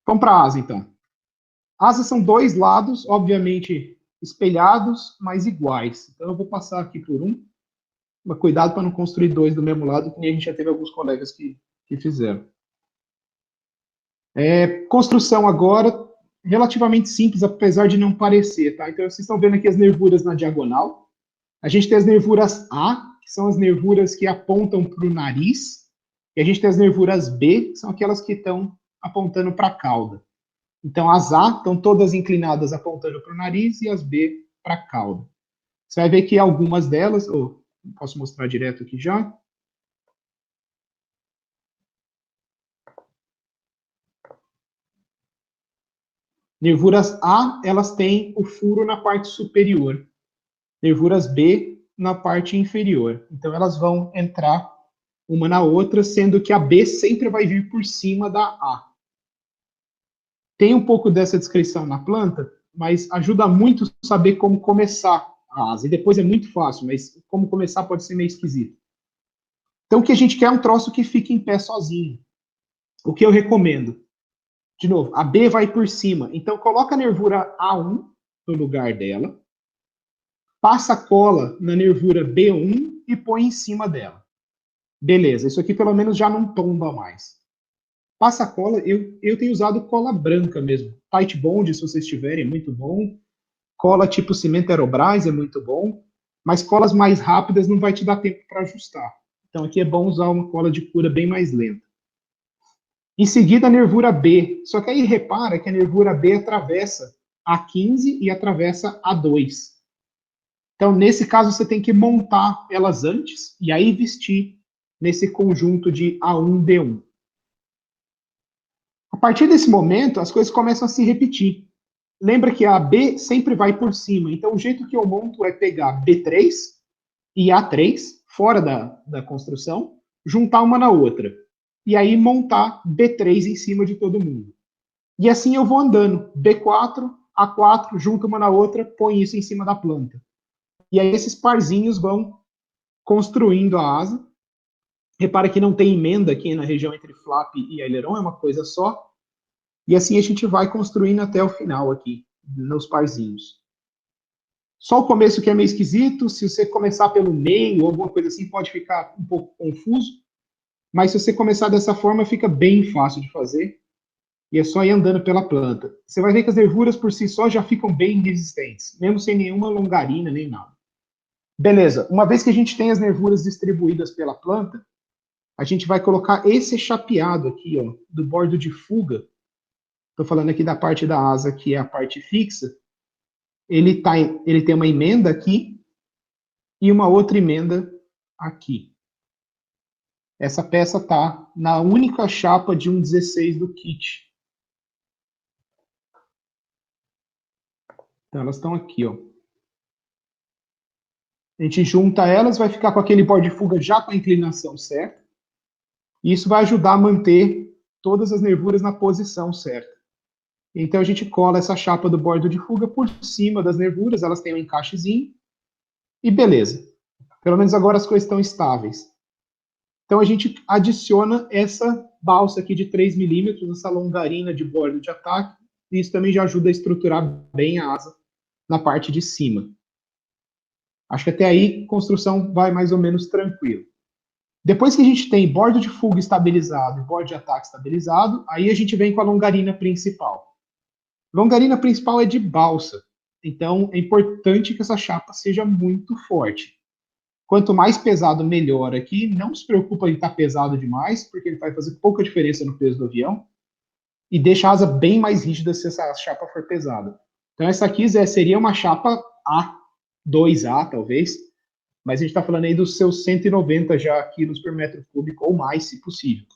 Vamos para a asa, então. Asas são dois lados, obviamente espelhados, mas iguais. Então eu vou passar aqui por um. Mas cuidado para não construir dois do mesmo lado, que nem a gente já teve alguns colegas que fizeram. Construção agora, relativamente simples, apesar de não parecer, tá? Então vocês estão vendo aqui as nervuras na diagonal. A gente tem as nervuras A, que são as nervuras que apontam para o nariz, e a gente tem as nervuras B, que são aquelas que estão apontando para a cauda. Então, as A estão todas inclinadas apontando para o nariz e as B para a cauda. Você vai ver que algumas delas, posso mostrar direto aqui já. Nervuras A, elas têm o furo na parte superior. Nervuras B, na parte inferior. Então, elas vão entrar uma na outra, sendo que a B sempre vai vir por cima da A. Tem um pouco dessa descrição na planta, mas ajuda muito saber como começar a asa. E depois é muito fácil, mas como começar pode ser meio esquisito. Então, o que a gente quer é um troço que fique em pé sozinho. O que eu recomendo? De novo, a B vai por cima. Então, coloca a nervura A1 no lugar dela, passa a cola na nervura B1 e põe em cima dela. Beleza, isso aqui pelo menos já não tomba mais. Passa a cola, eu tenho usado cola branca mesmo. Tight Bond, se vocês tiverem, é muito bom. Cola tipo cimento Aerobras é muito bom. Mas colas mais rápidas não vai te dar tempo para ajustar. Então aqui é bom usar uma cola de cura bem mais lenta. Em seguida, a nervura B. Só que aí repara que a nervura B atravessa A15 e atravessa A2. Então, nesse caso, você tem que montar elas antes e aí vestir nesse conjunto de A1, B1. A partir desse momento, as coisas começam a se repetir. Lembra que a B sempre vai por cima. Então, o jeito que eu monto é pegar B3 e A3, fora da construção, juntar uma na outra. E aí montar B3 em cima de todo mundo. E assim eu vou andando. B4, A4, junto uma na outra, põe isso em cima da planta. E aí esses parzinhos vão construindo a asa. Repara que não tem emenda aqui na região entre flap e aileron, é uma coisa só. E assim a gente vai construindo até o final aqui, nos parzinhos. Só o começo que é meio esquisito, se você começar pelo meio ou alguma coisa assim, pode ficar um pouco confuso. Mas se você começar dessa forma, fica bem fácil de fazer. E é só ir andando pela planta. Você vai ver que as nervuras por si só já ficam bem resistentes, mesmo sem nenhuma longarina nem nada. Beleza, uma vez que a gente tem as nervuras distribuídas pela planta, a gente vai colocar esse chapeado aqui, ó, do bordo de fuga. Estou falando aqui da parte da asa, que é a parte fixa. Ele tem uma emenda aqui e uma outra emenda aqui. Essa peça está na única chapa de 1/16 do kit. Então, elas estão aqui, ó. A gente junta elas, vai ficar com aquele bordo de fuga já com a inclinação certa. E isso vai ajudar a manter todas as nervuras na posição certa. Então a gente cola essa chapa do bordo de fuga por cima das nervuras, elas têm um encaixezinho. E beleza. Pelo menos agora as coisas estão estáveis. Então a gente adiciona essa balsa aqui de 3 milímetros, essa longarina de bordo de ataque. E isso também já ajuda a estruturar bem a asa na parte de cima. Acho que até aí a construção vai mais ou menos tranquilo. Depois que a gente tem bordo de fuga estabilizado e bordo de ataque estabilizado, aí a gente vem com a longarina principal. Longarina principal é de balsa, então é importante que essa chapa seja muito forte. Quanto mais pesado, melhor aqui. Não se preocupa em estar pesado demais, porque ele vai fazer pouca diferença no peso do avião. E deixa a asa bem mais rígida se essa chapa for pesada. Então essa aqui, Zé, seria uma chapa A, 2A talvez, mas a gente está falando aí dos seus 190 já quilos por metro cúbico ou mais, se possível.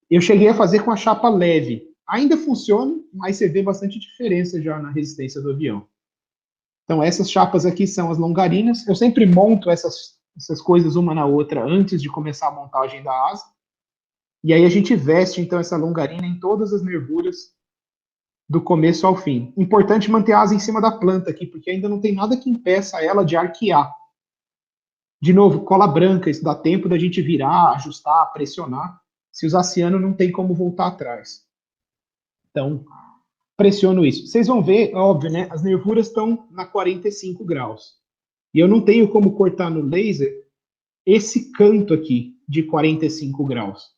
Eu cheguei a fazer com a chapa leve. Ainda funciona, mas você vê bastante diferença já na resistência do avião. Então, essas chapas aqui são as longarinas. Eu sempre monto essas coisas uma na outra antes de começar a montagem da asa. E aí a gente veste, então, essa longarina em todas as nervuras do começo ao fim. Importante manter a asa em cima da planta aqui, porque ainda não tem nada que impeça ela de arquear. De novo, cola branca, isso dá tempo da gente virar, ajustar, pressionar. Se usar ciano, não tem como voltar atrás. Então, pressiono isso. Vocês vão ver, óbvio, né? As nervuras estão na 45 graus. E eu não tenho como cortar no laser esse canto aqui de 45 graus.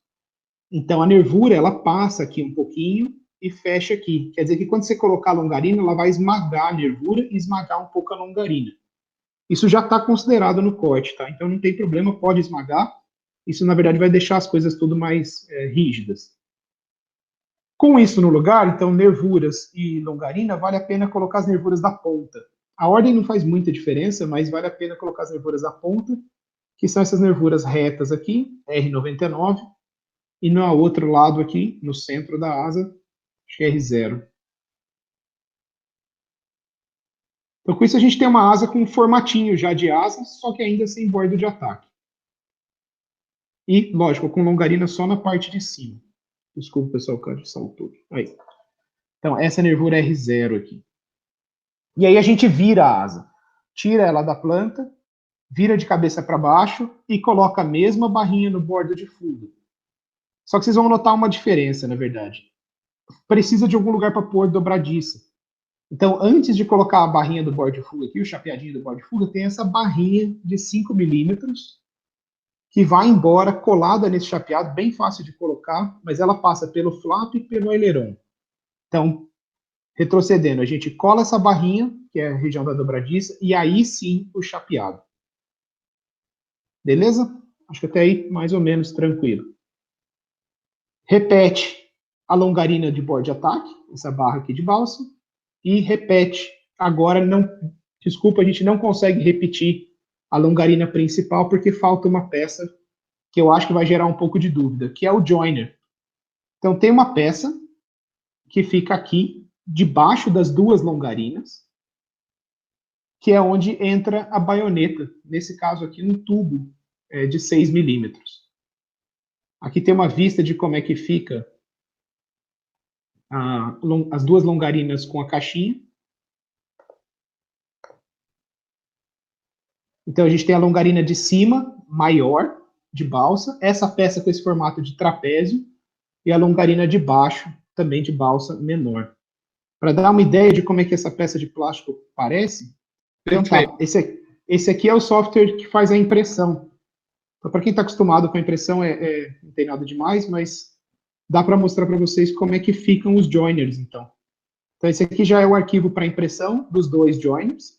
Então, a nervura, ela passa aqui um pouquinho e fecha aqui. Quer dizer que quando você colocar a longarina, ela vai esmagar a nervura e esmagar um pouco a longarina. Isso já está considerado no corte, tá? Então, não tem problema, pode esmagar. Isso, na verdade, vai deixar as coisas tudo mais rígidas. Com isso no lugar, então, nervuras e longarina, vale a pena colocar as nervuras da ponta. A ordem não faz muita diferença, mas vale a pena colocar as nervuras da ponta, que são essas nervuras retas aqui, R99, e no outro lado aqui, no centro da asa, acho que é R0. Então, com isso, a gente tem uma asa com um formatinho já de asa, só que ainda sem bordo de ataque. E, lógico, com longarina só na parte de cima. Desculpa, pessoal, que saltou. Aí. Então, essa nervura é R0 aqui. E aí a gente vira a asa. Tira ela da planta, vira de cabeça para baixo e coloca a mesma barrinha no bordo de fuga. Só que vocês vão notar uma diferença, na verdade. Precisa de algum lugar para pôr dobradiça. Então, antes de colocar a barrinha do bordo de fuga aqui, o chapeadinho do bordo de fuga, tem essa barrinha de 5 milímetros que vai embora colada nesse chapeado, bem fácil de colocar, mas ela passa pelo flap e pelo aileron. Então, retrocedendo, a gente cola essa barrinha, que é a região da dobradiça, e aí sim o chapeado. Beleza? Acho que até aí mais ou menos tranquilo. Repete a longarina de bordo de ataque, essa barra aqui de balsa, e repete. Agora, desculpa, a gente não consegue repetir a longarina principal porque falta uma peça que eu acho que vai gerar um pouco de dúvida, que é o joiner. Então, tem uma peça que fica aqui, debaixo das duas longarinas, que é onde entra a baioneta, nesse caso aqui, no tubo de 6 milímetros. Aqui tem uma vista de como é que fica as duas longarinas com a caixinha. Então, a gente tem a longarina de cima, maior, de balsa, essa peça com esse formato de trapézio, e a longarina de baixo, também de balsa, menor. Para dar uma ideia de como é que essa peça de plástico parece, então tá, esse aqui é o software que faz a impressão. Então, para quem está acostumado com a impressão, não tem nada demais, mas dá para mostrar para vocês como é que ficam os joiners, então. Então, esse aqui já é o arquivo para impressão dos dois joiners.